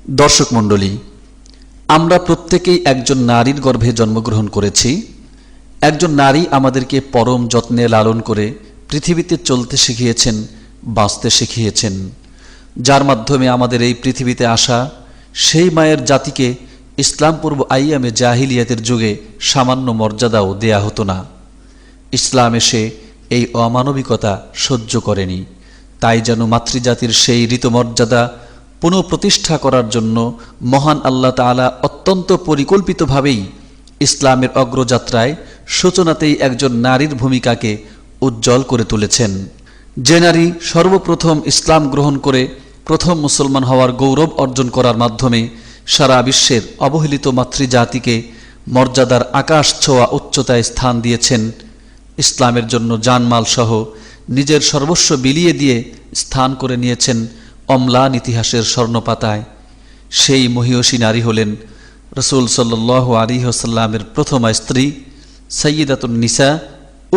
দর্শক মণ্ডলী, আমরা প্রত্যেকেই একজন নারীর গর্ভে জন্মগ্রহণ করেছি। একজন নারী আমাদেরকে পরম যত্নে লালন করে পৃথিবীতে চলতে শিখিয়েছেন, বাঁচতে শিখিয়েছেন, যার মাধ্যমে আমাদের এই পৃথিবীতে আসা। সেই মায়ের জাতিকে ইসলাম পূর্ব আইয়ামে জাহিলিয়াতের যুগে সামান্য মর্যাদাও দেয়া হতো না। ইসলাম এসে এই অমানবিকতা সহ্য করেনি। তাই যেন মাতৃজাতির সেই ঋতমর্যাদা পুনঃপ্রতিষ্ঠা করার জন্য মহান আল্লাহ তাআলা অত্যন্ত পরিকল্পিতভাবেই ইসলামের অগ্রযাত্রায় সূচনাতেই একজন নারীর ভূমিকাকে উজ্জ্বল করে তুলেছেন। যে নারী সর্বপ্রথম ইসলাম গ্রহণ করে প্রথম মুসলমান হওয়ার গৌরব অর্জন করার মাধ্যমে সারা বিশ্বের অবহেলিত মাতৃজাতিকে মর্যাদার আকাশ ছোঁয়া উচ্চতায় স্থান দিয়েছেন, ইসলামের জন্য জানমাল সহ নিজের সর্বস্ব বিলিয়ে দিয়ে স্থান করে নিয়েছেন অম্লান ইতিহাসের স্বর্ণপাতায়, সেই মহিয়সী নারী হলেন রাসূল সাল্লাল্লাহু আলাইহি ওয়াসাল্লামের প্রথমা স্ত্রী সাইয়্যিদাতুন নিসা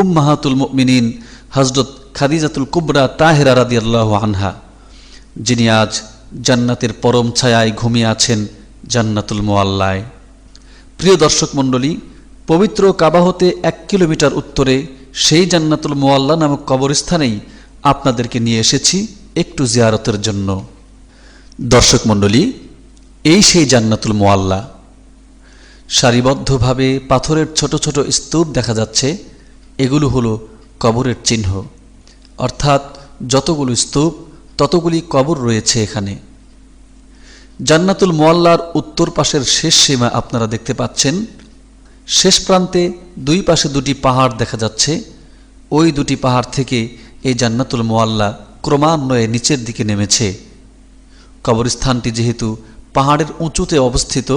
উম্মাহাতুল মুমিনিন হযরত খাদিজাতুল কুবরা তাহেরা রাদিয়াল্লাহু আনহা, যিনি আজ জান্নাতের পরম ছায়ায় ঘুমিয়ে আছেন জান্নাতুল মুআল্লায়। প্রিয় দর্শক মণ্ডলী, পবিত্র কাবা হতে 1 কিলোমিটার উত্তরে সেই জান্নাতুল মুআল্লা নামক কবরস্থানেই আপনাদেরকে নিয়ে এসেছি একটু জিয়ারতের জন্য। দর্শক মণ্ডলী, এই সেই জান্নাতুল মুআল্লা। সারিবদ্ধভাবে পাথরের ছোট ছোট স্তূপ দেখা যাচ্ছে। এগুলো হলো কবরের চিহ্ন, অর্থাৎ যতগুলো স্তূপ ততগুলি কবর রয়েছে এখানে। জান্নাতুল মুআল্লার উত্তর পাশের শেষ সীমা আপনারা দেখতে পাচ্ছেন। শেষ প্রান্তে দুই পাশে দুটি পাহাড় দেখা যাচ্ছে। ওই দুটি পাহাড় থেকে এই জান্নাতুল মুআল্লা ক্রমান্বয়ে নিচের দিকে নেমেছে। কবরস্থানটি যেহেতু পাহাড়ের উঁচুতে অবস্থিত,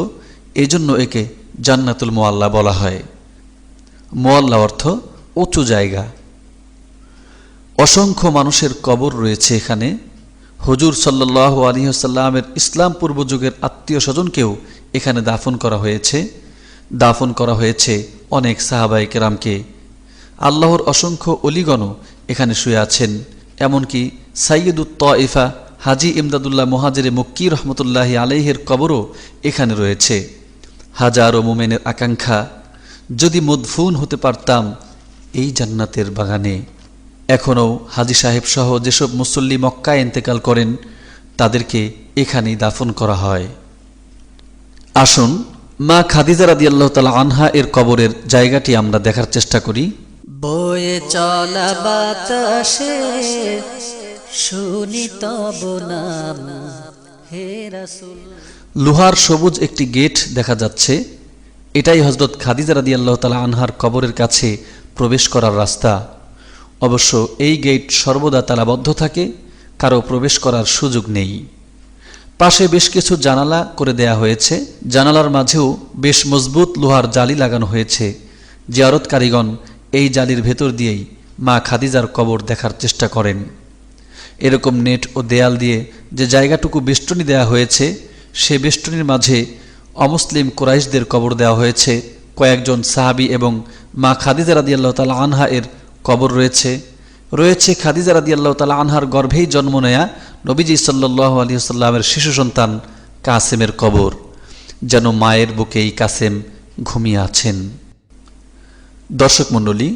এজন্য একে জান্নাতুল মুআল্লা বলা হয়। মুআল্লা অর্থ উঁচু জায়গা। অসংখ্য মানুষের কবর রয়েছে এখানে। হুজুর সাল্লাল্লাহু আলাইহি ওয়াসাল্লামের ইসলাম পূর্ব যুগের আত্মীয় স্বজনকেও এখানে দাফন করা হয়েছে। দাফন করা হয়েছে অনেক সাহাবায়ে কেরামকে। আল্লাহর অসংখ্য অলিগণও এখানে শুয়ে আছেন। এমনকি সাইয়্যিদুত তায়েফা হাজী ইমদাদুল্লাহ মুহাজিরে মক্কি রহমতুল্লাহি আলাইহির কবরও এখানে রয়েছে। হাজারো মুমিনের আকাঙ্ক্ষা, যদি মদফুন হতে পারতাম এই জান্নাতের বাগানে। এখনও হাজী সাহেব সহ যেসব মুসল্লি মক্কায় ইন্তেকাল করেন তাদেরকে এখানেই দাফন করা হয়। আসুন মা খাদিজা রাদিয়াল্লাহু তাআলা আনহা এর কবরের জায়গাটি আমরা দেখার চেষ্টা করি। বয়ে চলা বাতাসে শুনি তব নাম হে রাসূল। লোহার সবুজ একটি গেট দেখা যাচ্ছে। এটাই হযরত খাদিজা রাদিয়াল্লাহু তাআলা আনহার কবরের কাছে প্রবেশ করার রাস্তা। অবশ্য এই গেট সর্বদা তালাবদ্ধ থাকে, কারো প্রবেশ করার সুযোগ নেই। পাশে বেশ কিছু জানালা করে দেয়া হয়েছে। জানালার মাঝেও বেশ মজবুত লোহার জালি লাগানো হয়েছে। জিয়ারতকারীগণ এই জালির ভেতর দিয়েই মা খাদিজার কবর দেখার চেষ্টা করেন। এরকম নেট ও দেয়াল দিয়ে যে জায়গাটুকু বেষ্টনী দেয়া হয়েছে, সে বেষ্টনীর মাঝে অমুসলিম কুরাইশদের কবর দেওয়া হয়েছে। কয়েকজন সাহাবী এবং মা খাদিজা রাদিয়াল্লাহু তাআলা আনহা এর কবর রয়েছে। রয়েছে খাদিজা রাদিয়াল্লাহু তাআলা আনহার গর্ভেই জন্ম নেয়া নবীজি সাল্লাল্লাহু আলাইহি ওয়াসাল্লামের শিশু সন্তান কাসেমের কবর, যেন মায়ের বুকেই কাসেম ঘুমিয়ে আছেন। দর্শক মণ্ডলী,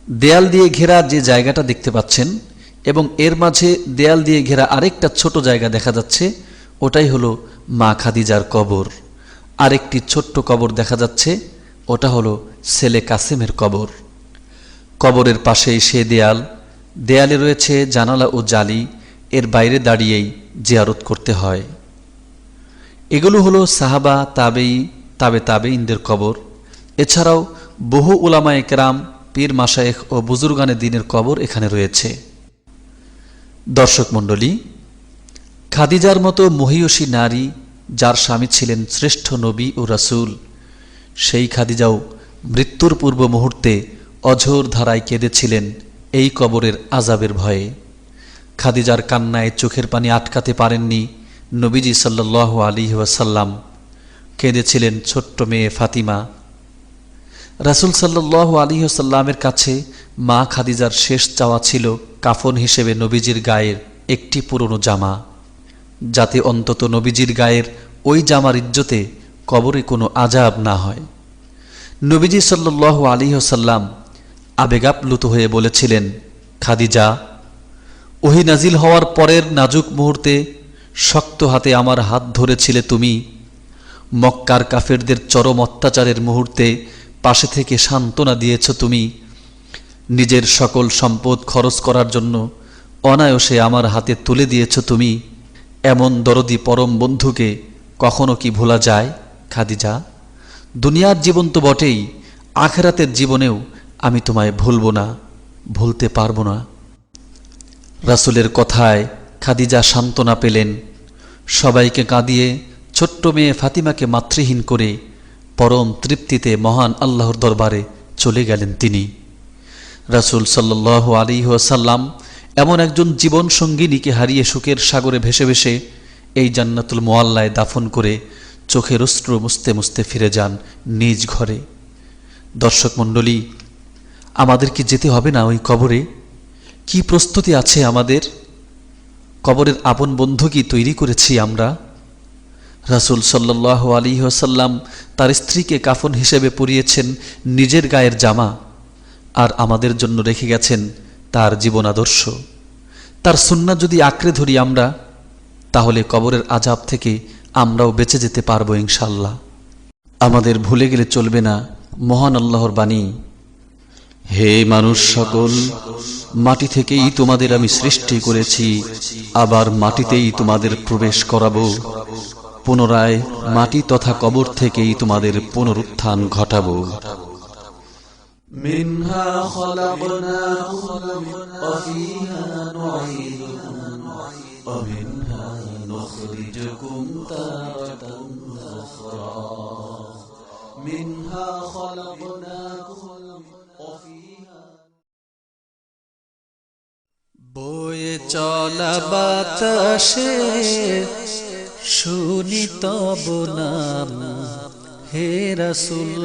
দেয়াল দিয়ে ঘেরা যে জায়গাটা দেখতে পাচ্ছেন এবং এর মাঝে দেয়াল দিয়ে ঘেরা আরেকটা ছোট জায়গা দেখা যাচ্ছে, ওটাই হলো মা খাদিজার কবর। আরেকটি ছোট্ট কবর দেখা যাচ্ছে, ওটা হলো ছেলে কাসেমের কবর। কবরের পাশেই সে দেয়াল, দেয়ালে রয়েছে জানালা ও জালি। এর বাইরে দাঁড়িয়েই জিয়ারত করতে হয়। এগুলো হলো সাহাবা, তাবেঈ, তাবেঈনদের কবর। এছাড়াও বহু উলামায়ে কেরাম, পীর মাশায়েখ ও বুজুর্গানে দ্বীনের কবর এখানে রয়েছে। দর্শক মণ্ডলী, খাদিজার মতো মহিয়সী নারী, যার স্বামী ছিলেন শ্রেষ্ঠ নবী ও রাসূল, সেই খাদিজাও মৃত্যুর পূর্ব মুহূর্তে অঝোর ধারায় কেঁদেছিলেন এই কবরের আযাবের ভয়ে। খাদিজার কান্নায় চোখের পানি আটকাতে পারেননি নবীজি সাল্লাল্লাহু আলাইহি ওয়াসাল্লাম। কেঁদেছিলেন ছোট্ট মেয়ে ফাতিমা। রাসূল সাল্লাল্লাহু আলাইহি ওয়াসাল্লামের কাছে মা খাদিজার শেষ চাওয়া ছিল কাফন হিসেবে নবীজির গায়ের একটি পুরনো জামা, যাতে অন্তত নবীজির গায়ের ওই জামার ইজ্জতে কবরে কোনো আযাব না হয়। নবীজি সাল্লাল্লাহু আলাইহি ওয়াসাল্লাম আবেগাপ্লুত হয়ে বলেছিলেন, খাদিজা, ওহী নাজিল হওয়ার পরের নাজুক মুহূর্তে শক্ত হাতে আমার হাত ধরেছিলে তুমি। মক্কার কাফেরদের চরম অত্যাচারের মুহূর্তে পাশে থেকে সান্ত্বনা দিয়েছ তুমি। নিজের সকল সম্পদ খরচ করার জন্য অনায়াসে আমার হাতে তুলে দিয়েছ তুমি। এমন দরদি পরম বন্ধুকে কখনো কি ভোলা যায় খাদিজা? দুনিয়ার জীবন তো বটেই, আখেরাতের জীবনেও আমি তোমায় ভুলব না, ভুলতে পারব না। রাসূলের কথায় খাদিজা সান্ত্বনা পেলেন। সবাইকে কাঁদিয়ে ছোট্ট মেয়ে ফাতিমাকে মাতৃহীন করে পরম তৃপ্তিতে মহান আল্লাহর দরবারে চলে গেলেন তিনি। রাসূল সাল্লাল্লাহু আলাইহি ওয়াসাল্লাম এমন একজন জীবন সঙ্গিনীকে হারিয়ে শোকের সাগরে ভেসে ভেসে এই জান্নাতুল মুআল্লায় দাফন করে চোখের অশ্রু মুছতে মুছতে ফিরে যান নিজ ঘরে। দর্শক মণ্ডলী, আমাদের কি যেতে হবে না ওই কবরে? কি প্রস্তুতি আছে আমাদের? কবরের আপন বন্ধু কি তৈরি করেছি আমরা? রাসূল সাল্লাল্লাহু আলাইহি ওয়াসাল্লাম তার স্ত্রীকে কাফন হিসেবে পরিয়েছেন নিজের গায়ের জামা, আর আমাদের জন্য রেখে গেছেন তার জীবন আদর্শ। তার সুন্নাহ যদি আঁকড়ে ধরি আমরা, তাহলে কবরের আযাব থেকে আমরাও বেঁচে যেতে পারবো ইনশাআল্লাহ। আমাদের ভুলে গেলে চলবে না মহান আল্লাহর বাণী, হে মানুষ সকল, মাটি থেকেই তোমাদের আমি সৃষ্টি করেছি, আবার মাটিতেই তোমাদের প্রবেশ করাবো। পুনরায় মাটি তথা কবর থেকেই তোমাদের পুনরুত্থান ঘটাবো। منها خلقناكم وفيها نعيدكم ومنها نخرجكم تارة أخرى منها خلقناكم وفيها বয়ে চলা বাতাসে শুনি তব নাম হে রাসূল।